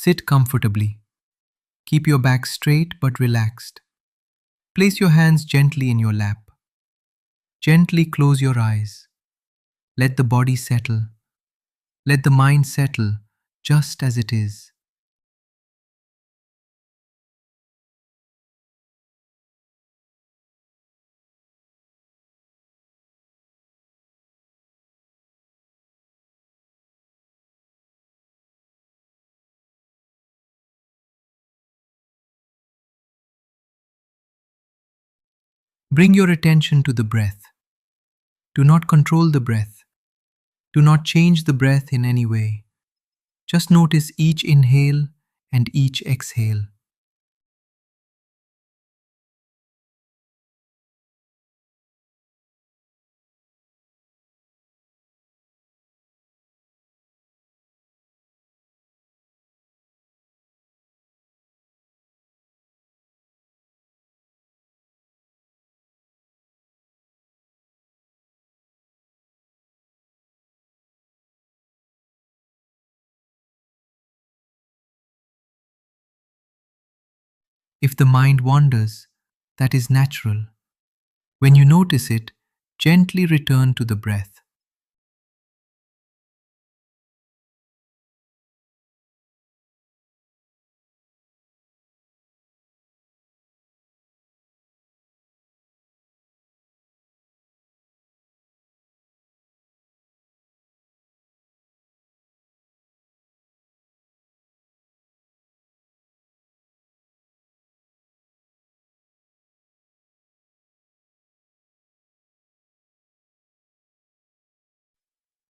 Sit comfortably. Keep your back straight but relaxed. Place your hands gently in your lap. Gently close your eyes. Let the body settle. Let the mind settle just as it is. Bring your attention to the breath. Do not control the breath. Do not change the breath in any way. Just notice each inhale and each exhale. If the mind wanders, that is natural. When you notice it, gently return to the breath.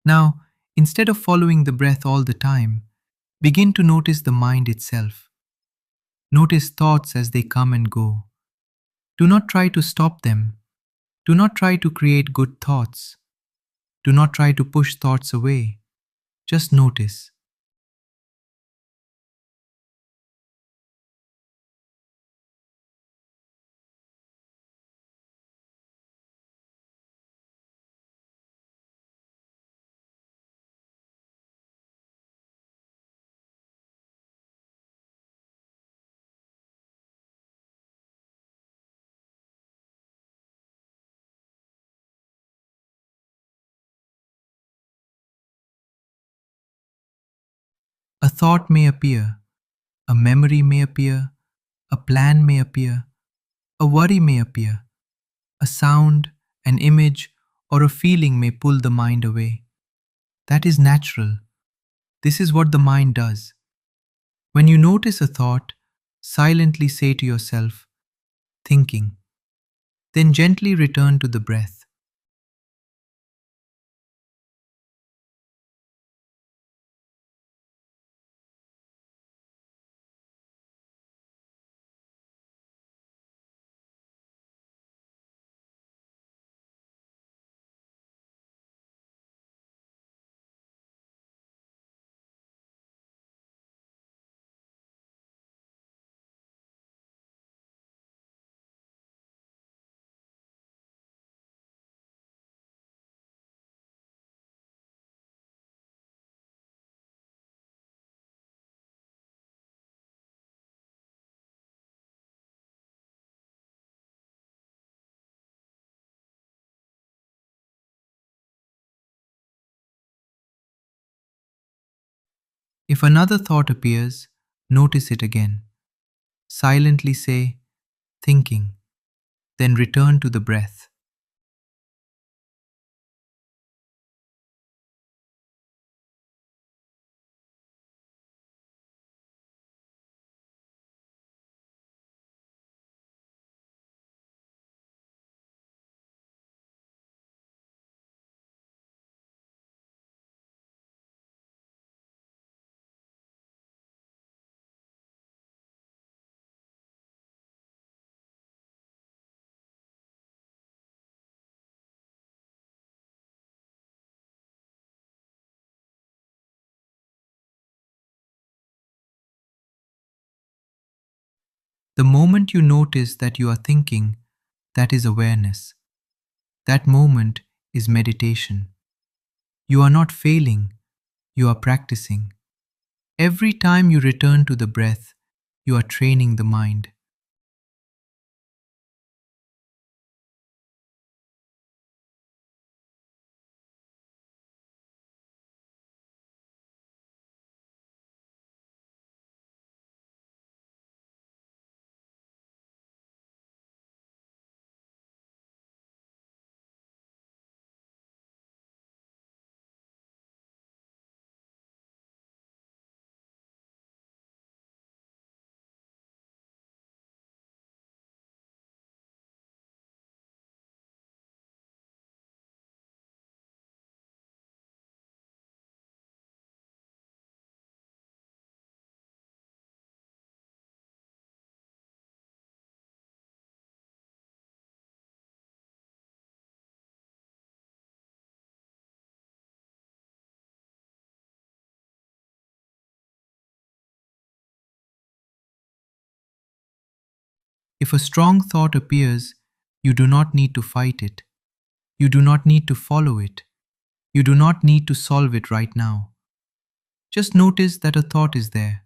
Now, instead of following the breath all the time, begin to notice the mind itself. Notice thoughts as they come and go. Do not try to stop them. Do not try to create good thoughts. Do not try to push thoughts away. Just notice. A thought may appear, a memory may appear, a plan may appear, a worry may appear, a sound, an image, or a feeling may pull the mind away. That is natural. This is what the mind does. When you notice a thought, silently say to yourself, thinking. Then gently return to the breath. If another thought appears, notice it again. Silently say, thinking, then return to the breath. The moment you notice that you are thinking, that is awareness. That moment is meditation. You are not failing, you are practicing. Every time you return to the breath, you are training the mind. If a strong thought appears, you do not need to fight it. You do not need to follow it. You do not need to solve it right now. Just notice that a thought is there.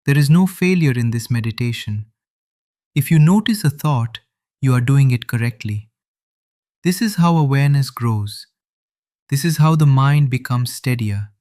There is no failure in this meditation. If you notice a thought, you are doing it correctly. This is how awareness grows. This is how the mind becomes steadier.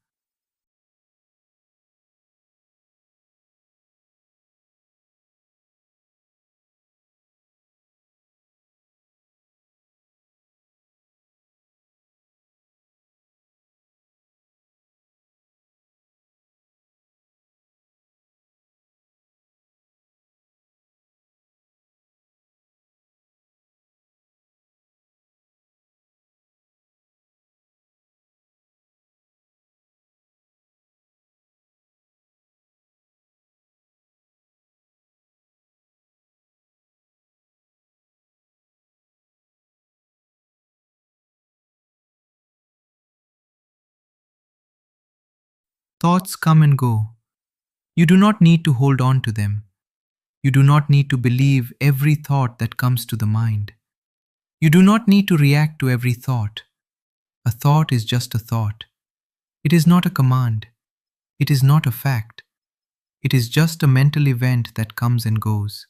Thoughts come and go. You do not need to hold on to them. You do not need to believe every thought that comes to the mind. You do not need to react to every thought. A thought is just a thought. It is not a command. It is not a fact. It is just a mental event that comes and goes.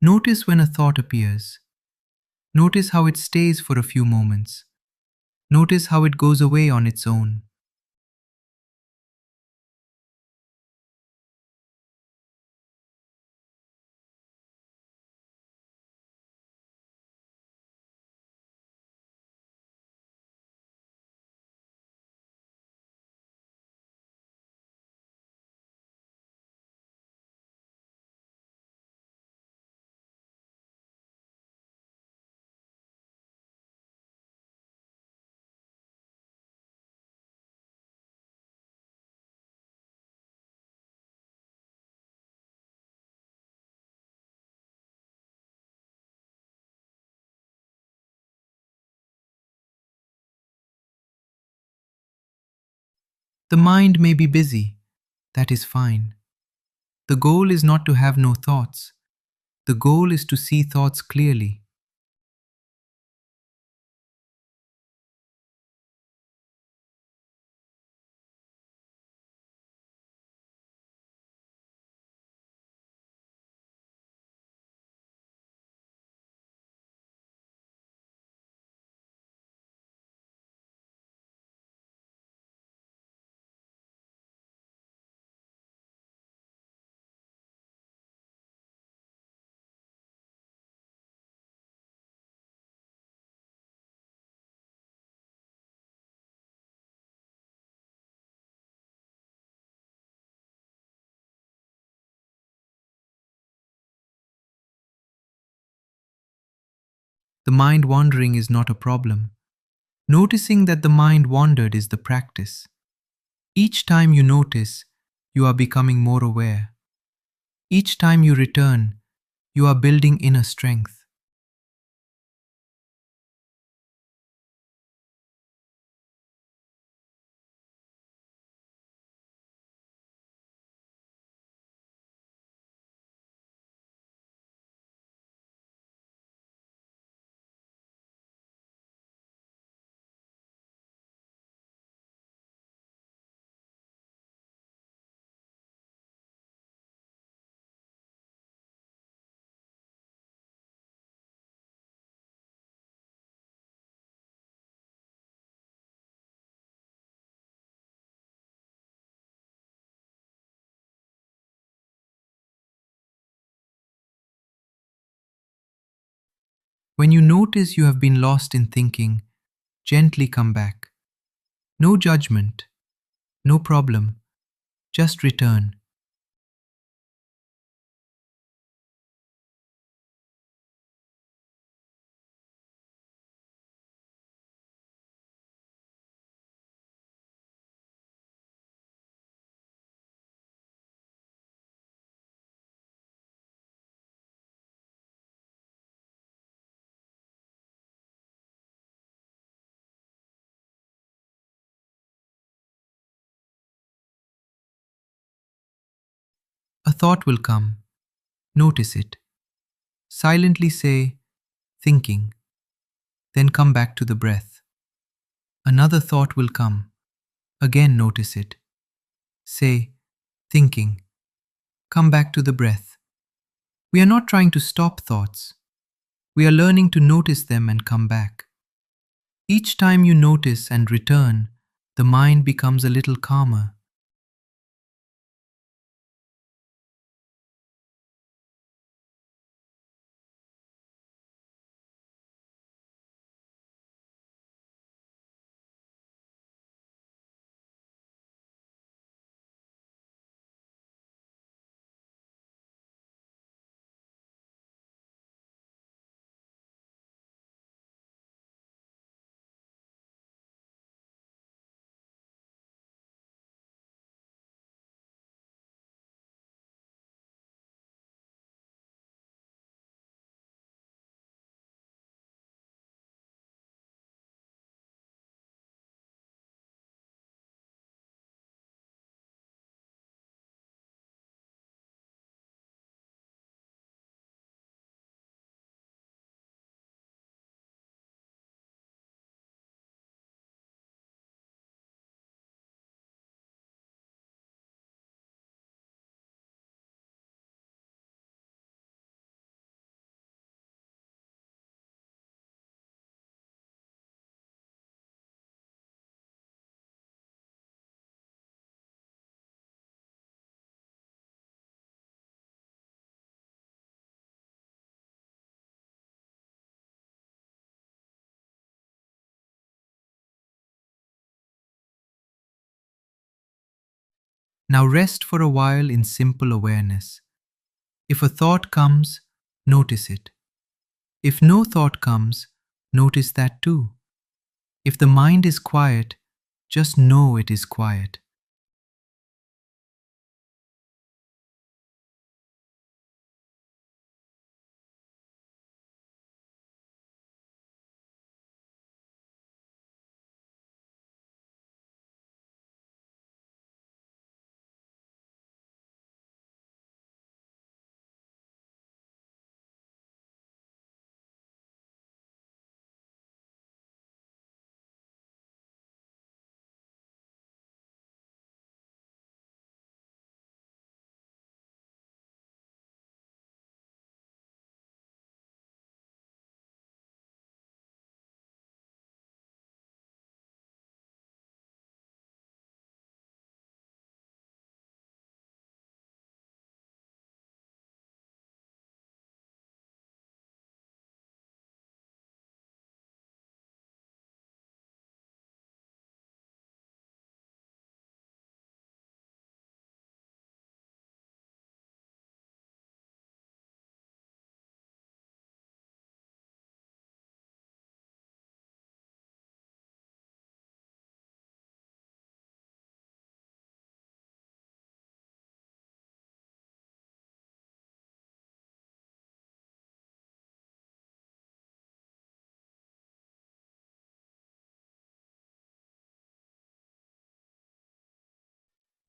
Notice when a thought appears. Notice how it stays for a few moments. Notice how it goes away on its own. The mind may be busy. That is fine. The goal is not to have no thoughts. The goal is to see thoughts clearly. The mind wandering is not a problem. Noticing that the mind wandered is the practice. Each time you notice, you are becoming more aware. Each time you return, you are building inner strength. When you notice you have been lost in thinking, gently come back. No judgment, no problem, just return. A thought will come. Notice it. Silently say, thinking, then come back to the breath. Another thought will come. Again notice it. Say, thinking, come back to the breath. We are not trying to stop thoughts. We are learning to notice them and come back. Each time you notice and return, the mind becomes a little calmer. Now rest for a while in simple awareness. If a thought comes, notice it. If no thought comes, notice that too. If the mind is quiet, just know it is quiet.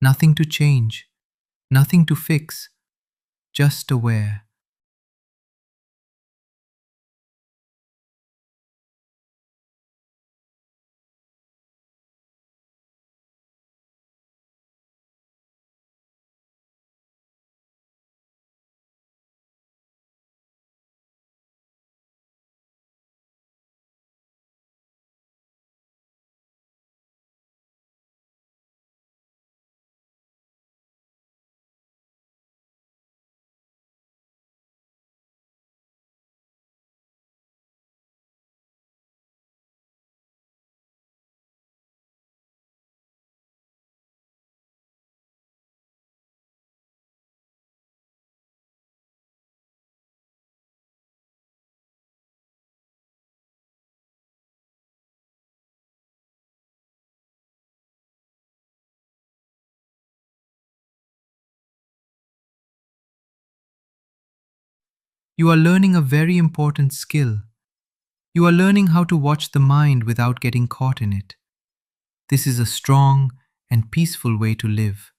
Nothing to change, nothing to fix, just aware. You are learning a very important skill. You are learning how to watch the mind without getting caught in it. This is a strong and peaceful way to live.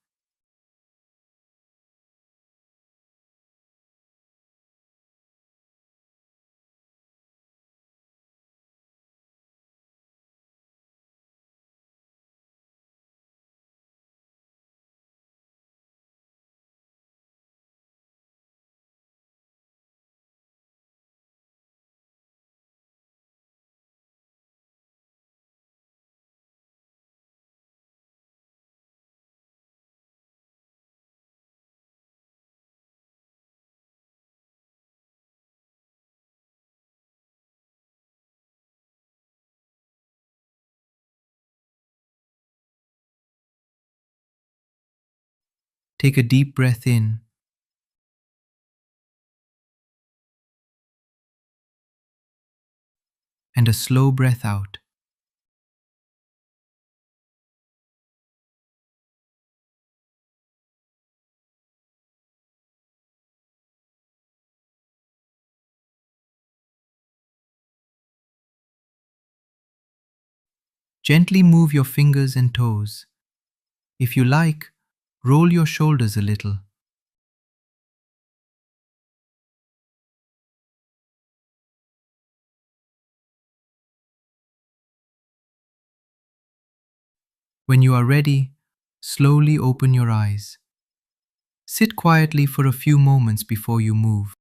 Take a deep breath in and a slow breath out. Gently move your fingers and toes. If you like, roll your shoulders a little. When you are ready, slowly open your eyes. Sit quietly for a few moments before you move.